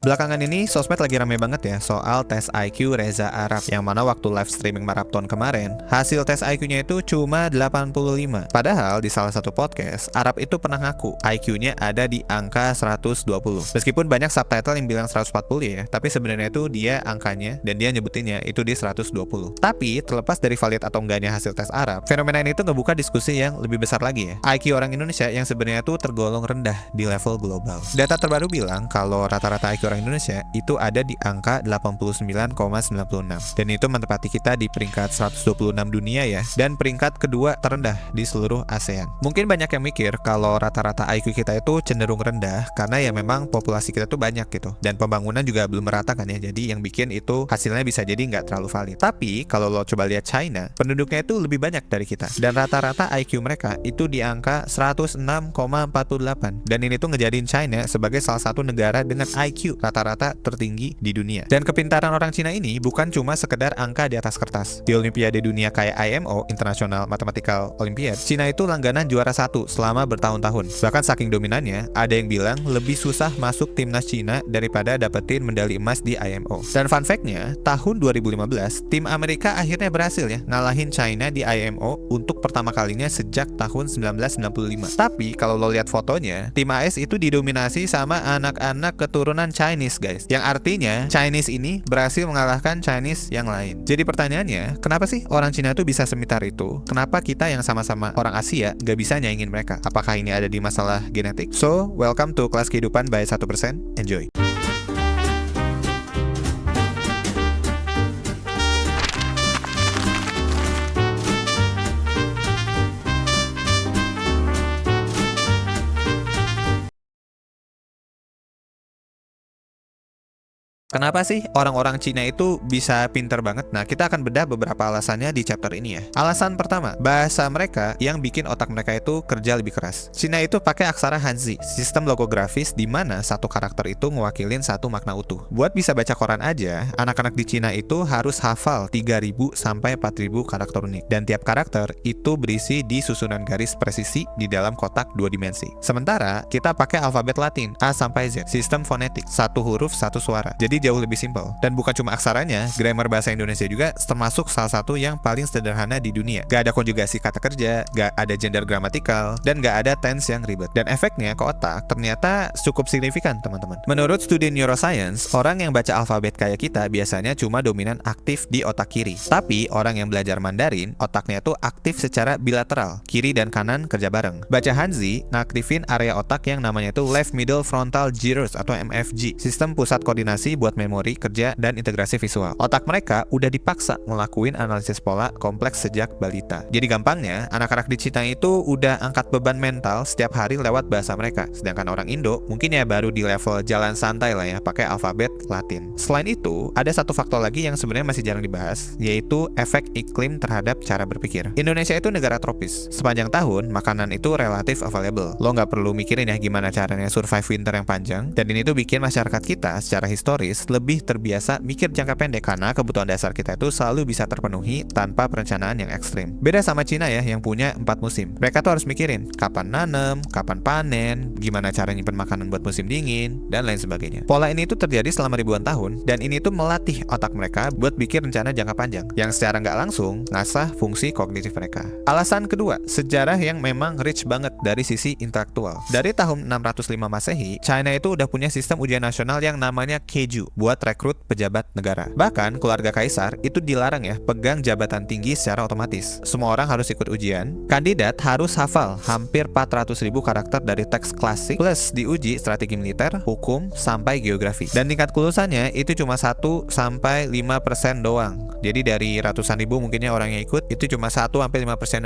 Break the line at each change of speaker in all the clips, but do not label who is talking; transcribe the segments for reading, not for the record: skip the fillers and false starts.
Belakangan ini sosmed lagi rame banget ya soal tes IQ Reza Arab, yang mana waktu live streaming maraton kemarin hasil tes IQ-nya itu cuma 85. Padahal di salah satu podcast Arab itu pernah ngaku IQ-nya ada di angka 120. Meskipun banyak subtitle yang bilang 140 ya, tapi sebenarnya itu dia angkanya dan dia nyebutinnya itu di 120. Tapi terlepas dari valid atau enggaknya hasil tes Arab, fenomena ini tuh ngebuka diskusi yang lebih besar lagi ya. IQ orang Indonesia yang sebenarnya tuh tergolong rendah di level global. Data terbaru bilang kalau rata-rata IQ orang Indonesia itu ada di angka 89,96, dan itu menempati kita di peringkat 126 dunia ya, dan peringkat kedua terendah di seluruh ASEAN. Mungkin banyak yang mikir kalau rata-rata IQ kita itu cenderung rendah karena ya memang populasi kita tuh banyak gitu, dan pembangunan juga belum merata kan ya, jadi yang bikin itu hasilnya bisa jadi nggak terlalu valid. Tapi kalau lo coba lihat China, penduduknya itu lebih banyak dari kita, dan rata-rata IQ mereka itu di angka 106,48, dan ini tuh ngejadiin China sebagai salah satu negara dengan IQ rata-rata tertinggi di dunia. Dan kepintaran orang Cina ini bukan cuma sekedar angka di atas kertas. Di Olimpiade dunia kayak IMO, International Mathematical Olympiad, Cina itu langganan juara 1 selama bertahun-tahun. Bahkan saking dominannya, ada yang bilang lebih susah masuk timnas Cina daripada dapetin medali emas di IMO. Dan fun fact-nya, tahun 2015, tim Amerika akhirnya berhasil ya ngalahin China di IMO untuk pertama kalinya sejak tahun 1995. Tapi kalau lo lihat fotonya, tim AS itu didominasi sama anak-anak keturunan Chinese guys, yang artinya Chinese ini berhasil mengalahkan Chinese yang lain. Jadi pertanyaannya, kenapa sih orang Cina tuh bisa semitar itu? Kenapa kita yang sama-sama orang Asia gak bisa nyaingin mereka? Apakah ini ada di masalah genetik? So, welcome to Kelas Kehidupan by 1%. Enjoy. Kenapa sih orang-orang Cina itu bisa pinter banget? Nah, kita akan bedah beberapa alasannya di chapter ini ya. Alasan pertama, bahasa mereka yang bikin otak mereka itu kerja lebih keras. Cina itu pakai aksara Hanzi, sistem logografis di mana satu karakter itu mewakilin satu makna utuh. Buat bisa baca koran aja, anak-anak di Cina itu harus hafal 3.000 sampai 4.000 karakter unik. Dan tiap karakter itu berisi di susunan garis presisi di dalam kotak 2 dimensi. Sementara, kita pakai alfabet Latin, A sampai Z, sistem fonetik, satu huruf, satu suara. Jadi jauh lebih simpel. Dan bukan cuma aksaranya, grammar bahasa Indonesia juga termasuk salah satu yang paling sederhana di dunia. Gak ada konjugasi kata kerja, gak ada gender gramatikal, dan gak ada tense yang ribet. Dan efeknya ke otak ternyata cukup signifikan teman-teman. Menurut studi neuroscience, orang yang baca alfabet kayak kita biasanya cuma dominan aktif di otak kiri. Tapi orang yang belajar Mandarin, otaknya tuh aktif secara bilateral, kiri dan kanan kerja bareng. Baca Hanzi ngaktifin area otak yang namanya tuh left middle frontal gyrus atau MFG, sistem pusat koordinasi buat memori, kerja, dan integrasi visual. Otak mereka udah dipaksa ngelakuin analisis pola kompleks sejak balita. Jadi gampangnya, anak-anak di Cina itu udah angkat beban mental setiap hari lewat bahasa mereka. Sedangkan orang Indo mungkin ya baru di level jalan santai lah ya, pakai alfabet Latin. Selain itu, ada satu faktor lagi yang sebenarnya masih jarang dibahas, yaitu efek iklim terhadap cara berpikir. Indonesia itu negara tropis. Sepanjang tahun, makanan itu relatif available. Lo nggak perlu mikirin ya gimana caranya survive winter yang panjang, dan ini tuh bikin masyarakat kita secara historis lebih terbiasa mikir jangka pendek karena kebutuhan dasar kita itu selalu bisa terpenuhi tanpa perencanaan yang ekstrim. Beda sama Cina ya yang punya 4 musim. Mereka tuh harus mikirin kapan nanam, kapan panen, gimana cara nyimpen makanan buat musim dingin, dan lain sebagainya. Pola ini tuh terjadi selama ribuan tahun, dan ini tuh melatih otak mereka buat bikin rencana jangka panjang yang secara nggak langsung ngasah fungsi kognitif mereka. Alasan kedua, sejarah yang memang rich banget dari sisi intelektual. Dari tahun 605 Masehi, China itu udah punya sistem ujian nasional yang namanya Keju buat rekrut pejabat negara. Bahkan keluarga kaisar itu dilarang ya pegang jabatan tinggi secara otomatis. Semua orang harus ikut ujian. Kandidat harus hafal hampir 400.000 karakter dari teks klasik plus diuji strategi militer, hukum, sampai geografi. Dan tingkat kelulusannya itu cuma 1-5% doang. Jadi dari ratusan ribu mungkinnya orang yang ikut itu cuma 1-5%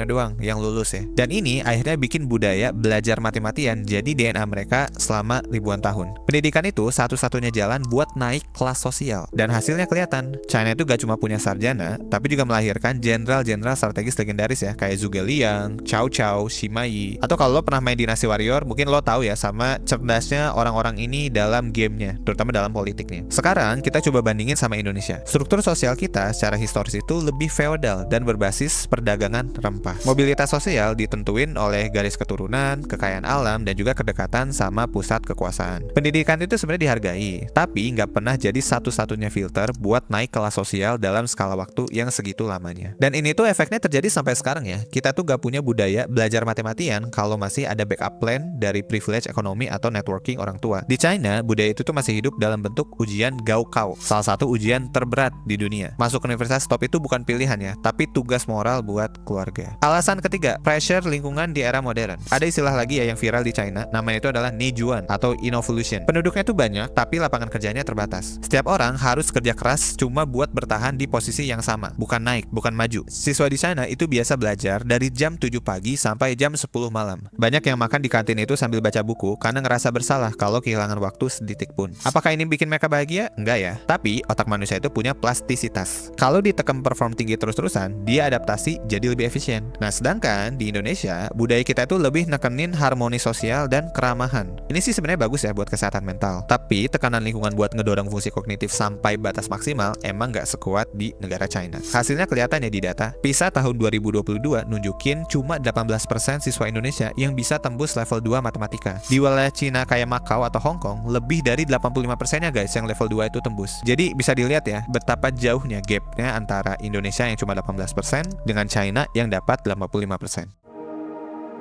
doang yang lulus ya. Dan ini akhirnya bikin budaya belajar mati-matian jadi DNA mereka selama ribuan tahun. Pendidikan itu satu-satunya jalan buat naik naik kelas sosial. Dan hasilnya kelihatan, China itu gak cuma punya sarjana, tapi juga melahirkan jenderal-jenderal strategis legendaris ya, kayak Zhuge Liang, Cao Cao, Sima Yi. Atau kalau lo pernah main Dynasty Warrior, mungkin lo tahu ya sama cerdasnya orang-orang ini dalam gamenya, terutama dalam politiknya. Sekarang kita coba bandingin sama Indonesia. Struktur sosial kita secara historis itu lebih feodal dan berbasis perdagangan rempah. Mobilitas sosial ditentuin oleh garis keturunan, kekayaan alam, dan juga kedekatan sama pusat kekuasaan. Pendidikan itu sebenarnya dihargai, tapi nggak pernah jadi satu-satunya filter buat naik kelas sosial dalam skala waktu yang segitu lamanya. Dan ini tuh efeknya terjadi sampai sekarang ya. Kita tuh nggak punya budaya belajar mati-matian kalau masih ada backup plan dari privilege ekonomi atau networking orang tua. Di China, budaya itu tuh masih hidup dalam bentuk ujian Gaokao, salah satu ujian terberat di dunia. Masuk universitas top itu bukan pilihan ya, tapi tugas moral buat keluarga. Alasan ketiga, pressure lingkungan di era modern. Ada istilah lagi ya yang viral di China, namanya itu adalah Nijuan atau Innovolution. Penduduknya tuh banyak, tapi lapangan kerjanya terbatas. Setiap orang harus kerja keras cuma buat bertahan di posisi yang sama, bukan naik, bukan maju. Siswa di China itu biasa belajar dari jam 7 pagi sampai jam 10 malam. Banyak yang makan di kantin itu sambil baca buku karena ngerasa bersalah kalau kehilangan waktu sedetik pun. Apakah ini bikin mereka bahagia? Enggak ya. Tapi otak manusia itu punya plastisitas. Kalau ditekan perform tinggi terus-terusan, dia adaptasi jadi lebih efisien. Nah, sedangkan di Indonesia, budaya kita itu lebih nekenin harmoni sosial dan keramahan. Ini sih sebenarnya bagus ya buat kesehatan mental. Tapi tekanan lingkungan buat ngedorong fungsi kognitif sampai batas maksimal emang nggak sekuat di negara China. Hasilnya kelihatan ya di data. PISA tahun 2022 nunjukin cuma 18% siswa Indonesia yang bisa tembus level 2 matematika. Di wilayah Cina kayak Macau atau Hong Kong, lebih dari 85%-nya guys yang level 2 itu tembus. Jadi bisa dilihat ya betapa jauhnya gapnya antara Indonesia yang cuma 18% dengan China yang dapat 85%.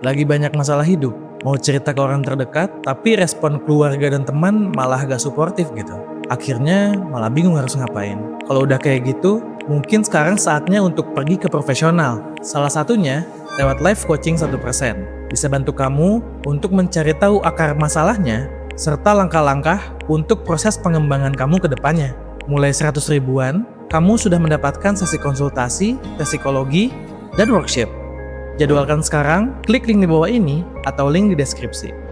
Lagi banyak masalah hidup, mau cerita ke orang terdekat, tapi respon keluarga dan teman malah gak suportif gitu. Akhirnya malah bingung harus ngapain. Kalau udah kayak gitu, mungkin sekarang saatnya untuk pergi ke profesional. Salah satunya lewat live coaching 1%. Bisa bantu kamu untuk mencari tahu akar masalahnya, serta langkah-langkah untuk proses pengembangan kamu ke depannya. Mulai 100 ribuan, kamu sudah mendapatkan sesi konsultasi, tes psikologi, dan workshop. Jadwalkan sekarang, klik link di bawah ini atau link di deskripsi.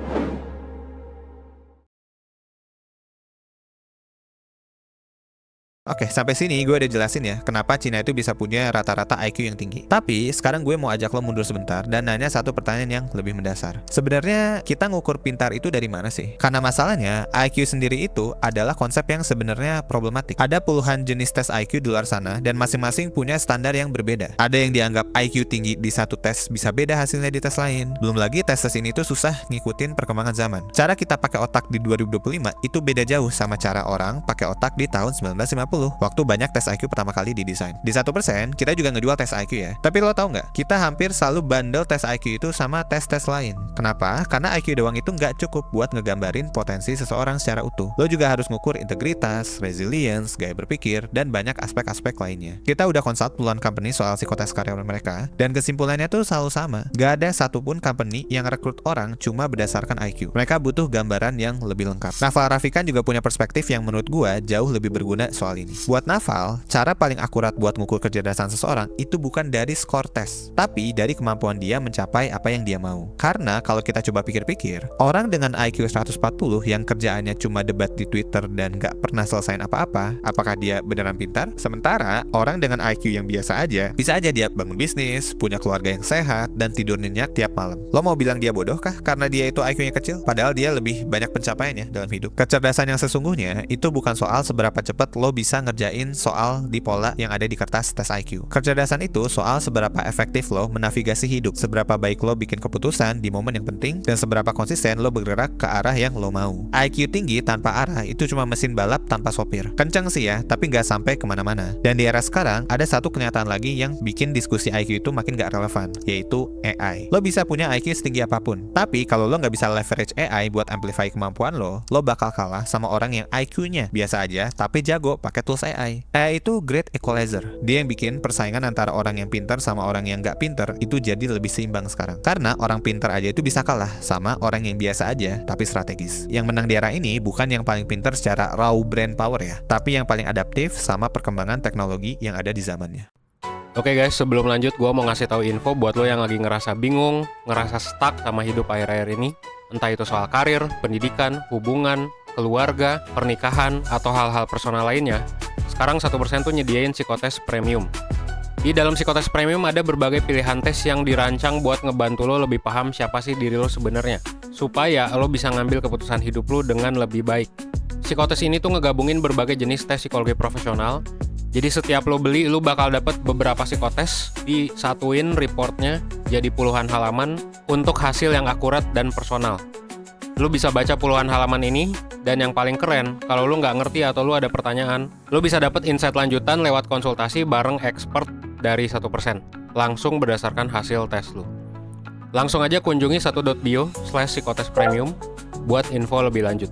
Oke, sampai sini gue udah jelasin ya kenapa Cina itu bisa punya rata-rata IQ yang tinggi. Tapi sekarang gue mau ajak lo mundur sebentar dan nanya satu pertanyaan yang lebih mendasar. Sebenarnya kita ngukur pintar itu dari mana sih? Karena masalahnya IQ sendiri itu adalah konsep yang sebenarnya problematik. Ada puluhan jenis tes IQ di luar sana dan masing-masing punya standar yang berbeda. Ada yang dianggap IQ tinggi di satu tes bisa beda hasilnya di tes lain. Belum lagi tes-tes ini tuh susah ngikutin perkembangan zaman. Cara kita pakai otak di 2025 itu beda jauh sama cara orang pakai otak di tahun 1950. Waktu banyak tes IQ pertama kali didesain. Di 1%, kita juga ngejual tes IQ ya. Tapi lo tau nggak? Kita hampir selalu bandel tes IQ itu sama tes-tes lain. Kenapa? Karena IQ doang itu nggak cukup buat ngegambarin potensi seseorang secara utuh. Lo juga harus ngukur integritas, resilience, gaya berpikir, dan banyak aspek-aspek lainnya. Kita udah konsult puluhan company soal psikotes karyawan mereka, dan kesimpulannya tuh selalu sama. Gak ada satupun company yang rekrut orang cuma berdasarkan IQ. Mereka butuh gambaran yang lebih lengkap. Naval Rafikan juga punya perspektif yang menurut gua jauh lebih berguna soal ini. Buat Naval, cara paling akurat buat ngukur kecerdasan seseorang itu bukan dari skor tes, tapi dari kemampuan dia mencapai apa yang dia mau. Karena kalau kita coba pikir-pikir, orang dengan IQ 140 yang kerjaannya cuma debat di Twitter dan gak pernah selesain apa-apa, apakah dia beneran pintar? Sementara orang dengan IQ yang biasa aja, bisa aja dia bangun bisnis, punya keluarga yang sehat, dan tidur nyenyak tiap malam. Lo mau bilang dia bodoh kah? Karena dia itu IQ-nya kecil? Padahal dia lebih banyak pencapaiannya dalam hidup. Kecerdasan yang sesungguhnya itu bukan soal seberapa cepat lo bisa ngerjain soal di pola yang ada di kertas tes IQ. Kecerdasan itu soal seberapa efektif lo menavigasi hidup, seberapa baik lo bikin keputusan di momen yang penting, dan seberapa konsisten lo bergerak ke arah yang lo mau. IQ tinggi tanpa arah itu cuma mesin balap tanpa sopir. Kenceng sih ya, tapi nggak sampai kemana-mana. Dan di era sekarang, ada satu kenyataan lagi yang bikin diskusi IQ itu makin nggak relevan, yaitu AI. Lo bisa punya IQ setinggi apapun, tapi kalau lo nggak bisa leverage AI buat amplify kemampuan lo bakal kalah sama orang yang IQ-nya biasa aja, tapi jago pakai tools AI. AI itu great equalizer. Dia yang bikin persaingan antara orang yang pintar sama orang yang nggak pintar itu jadi lebih seimbang sekarang. Karena orang pintar aja itu bisa kalah sama orang yang biasa aja tapi strategis. Yang menang di era ini bukan yang paling pintar secara raw brain power ya, tapi yang paling adaptif sama perkembangan teknologi yang ada di zamannya.
Oke guys, sebelum lanjut gue mau ngasih tahu info buat lo yang lagi ngerasa bingung, ngerasa stuck sama hidup akhir-akhir ini. Entah itu soal karir, pendidikan, hubungan, keluarga, pernikahan, atau hal-hal personal lainnya, sekarang 1% tuh nyediain psikotes premium. Di dalam psikotes premium ada berbagai pilihan tes yang dirancang buat ngebantu lo lebih paham siapa sih diri lo sebenarnya, supaya lo bisa ngambil keputusan hidup lo dengan lebih baik. Psikotes ini tuh ngegabungin berbagai jenis tes psikologi profesional. Jadi setiap lo beli, lo bakal dapet beberapa psikotes, disatuin reportnya jadi puluhan halaman untuk hasil yang akurat dan personal. Lo bisa baca puluhan halaman ini, dan yang paling keren, kalau lo nggak ngerti atau lo ada pertanyaan, lo bisa dapet insight lanjutan lewat konsultasi bareng expert dari 1%, langsung berdasarkan hasil tes lo. Langsung aja kunjungi 1.bio/psikotes premium buat info lebih lanjut.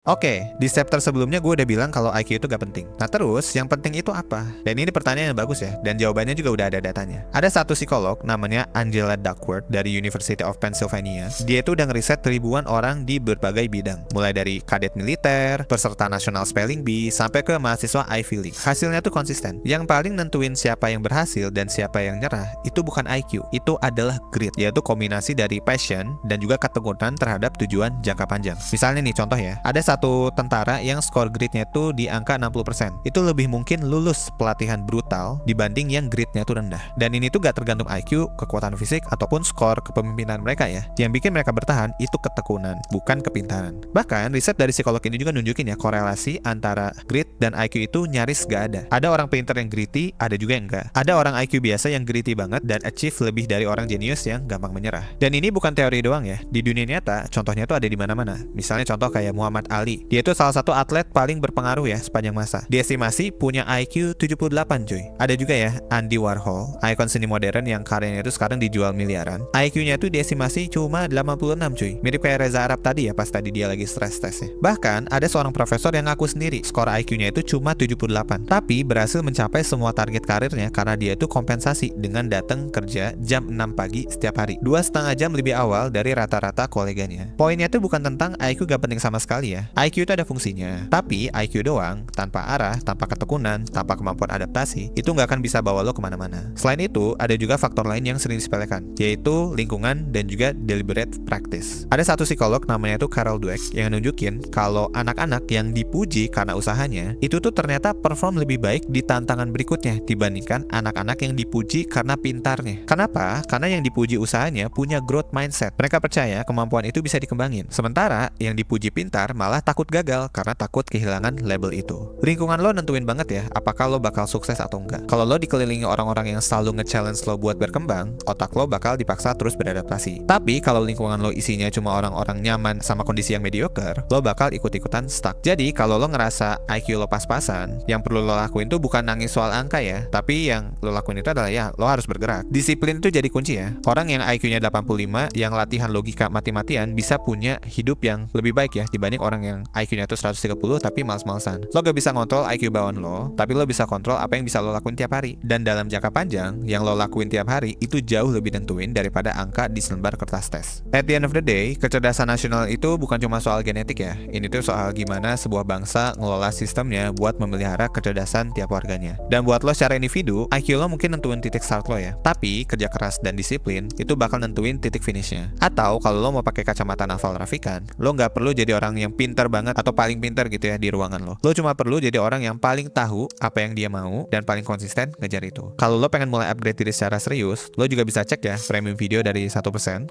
Oke, di chapter sebelumnya gue udah bilang kalau IQ itu gak penting. Nah terus, yang penting itu apa? Dan ini pertanyaan yang bagus ya, dan jawabannya juga udah ada datanya. Ada satu psikolog namanya Angela Duckworth dari University of Pennsylvania. Dia itu udah ngeriset ribuan orang di berbagai bidang, mulai dari kadet militer, peserta National Spelling Bee, sampai ke mahasiswa Ivy League. Hasilnya tuh konsisten. Yang paling nentuin siapa yang berhasil dan siapa yang nyerah, itu bukan IQ, itu adalah grit, yaitu kombinasi dari passion dan juga ketekunan terhadap tujuan jangka panjang. Misalnya nih contoh ya, ada satu tentara yang skor gritnya itu di angka 60%. Itu lebih mungkin lulus pelatihan brutal dibanding yang gritnya itu rendah. Dan ini tuh gak tergantung IQ, kekuatan fisik, ataupun skor kepemimpinan mereka ya. Yang bikin mereka bertahan itu ketekunan, bukan kepintaran. Bahkan riset dari psikolog ini juga nunjukin ya korelasi antara grit dan IQ itu nyaris gak ada. Ada orang pintar yang gritty, ada juga yang enggak. Ada orang IQ biasa yang gritty banget dan achieve lebih dari orang jenius yang gampang menyerah. Dan ini bukan teori doang ya. Di dunia nyata, contohnya tuh ada di mana-mana. Misalnya contoh kayak Muhammad Ali. Dia itu salah satu atlet paling berpengaruh ya sepanjang masa. Diestimasi punya IQ 78 cuy. Ada juga ya Andy Warhol, ikon seni modern yang karyanya itu sekarang dijual miliaran. IQ-nya tuh diestimasi cuma 86 cuy. Mirip kayak Reza Arab tadi ya pas tadi dia lagi stress testnya. Bahkan ada seorang profesor yang ngaku sendiri skor IQ-nya itu cuma 78, tapi berhasil mencapai semua target karirnya karena dia itu kompensasi dengan datang kerja jam 6 pagi setiap hari, 2,5 jam lebih awal dari rata-rata koleganya. Poinnya tuh bukan tentang IQ gak penting sama sekali ya. IQ itu ada fungsinya, tapi IQ doang, tanpa arah, tanpa ketekunan, tanpa kemampuan adaptasi, itu nggak akan bisa bawa lo kemana-mana. Selain itu, ada juga faktor lain yang sering disepelekan, yaitu lingkungan dan juga deliberate practice. Ada satu psikolog namanya itu Carol Dweck yang nunjukin kalau anak-anak yang dipuji karena usahanya, itu tuh ternyata perform lebih baik di tantangan berikutnya dibandingkan anak-anak yang dipuji karena pintarnya. Kenapa? Karena yang dipuji usahanya punya growth mindset. Mereka percaya kemampuan itu bisa dikembangin. Sementara yang dipuji pintar malah takut gagal karena takut kehilangan label itu. Lingkungan lo nentuin banget ya apakah lo bakal sukses atau enggak. Kalau lo dikelilingi orang-orang yang selalu nge-challenge lo buat berkembang, otak lo bakal dipaksa terus beradaptasi. Tapi kalau lingkungan lo isinya cuma orang-orang nyaman sama kondisi yang mediocre, lo bakal ikut-ikutan stuck. Jadi kalau lo ngerasa IQ lo pas-pasan, yang perlu lo lakuin tuh bukan nangis soal angka ya, tapi yang lo lakuin itu adalah ya lo harus bergerak. Disiplin itu jadi kunci ya. Orang yang IQ-nya 85 yang latihan logika mati-matian bisa punya hidup yang lebih baik ya dibanding orang yang IQ-nya tuh 130 tapi males-malesan. Lo gak bisa ngontrol IQ bawaan lo, tapi lo bisa kontrol apa yang bisa lo lakuin tiap hari. Dan dalam jangka panjang, yang lo lakuin tiap hari itu jauh lebih nentuin daripada angka di selembar kertas tes. At the end of the day, kecerdasan nasional itu bukan cuma soal genetik ya. Ini tuh soal gimana sebuah bangsa ngelola sistemnya buat memelihara kecerdasan tiap warganya. Dan buat lo secara individu, IQ lo mungkin nentuin titik start lo ya. Tapi kerja keras dan disiplin itu bakal nentuin titik finishnya. Atau kalau lo mau pakai kacamata Naval Rafikan, lo nggak perlu jadi orang yang pintar banget atau paling pintar gitu ya di ruangan lo. Lo cuma perlu jadi orang yang paling tahu apa yang dia mau dan paling konsisten ngejar itu. Kalau lo pengen mulai upgrade diri secara serius, lo juga bisa cek ya premium video dari 1%,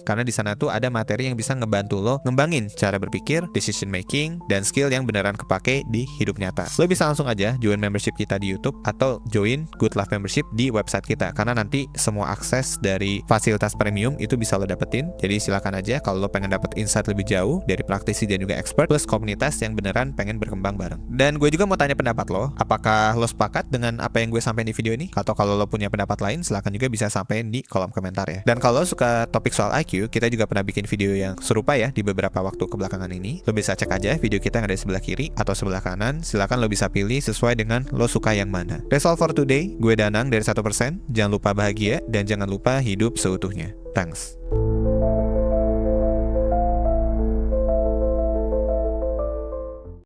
karena di sana tuh ada materi yang bisa ngebantu lo ngembangin cara berpikir, decision making, dan skill yang beneran kepake di hidup nyata. Lo bisa langsung aja join membership kita di YouTube atau join Good Life Membership di website kita, karena nanti semua akses dari fasilitas premium itu bisa lo dapetin. Jadi silakan aja kalau lo pengen dapet insight lebih jauh dari praktisi dan juga expert plus komunitas yang beneran pengen berkembang bareng. Dan gue juga mau tanya pendapat lo, apakah lo sepakat dengan apa yang gue sampaikan di video ini? Atau kalau lo punya pendapat lain, silahkan juga bisa sampaikan di kolom komentar ya. Dan kalau lo suka topik soal IQ, kita juga pernah bikin video yang serupa ya di beberapa waktu kebelakangan ini. Lo bisa cek aja video kita yang ada di sebelah kiri atau sebelah kanan. Silahkan lo bisa pilih sesuai dengan lo suka yang mana. That's all for today. Gue Danang dari 1%. Jangan lupa bahagia dan jangan lupa hidup seutuhnya. Thanks.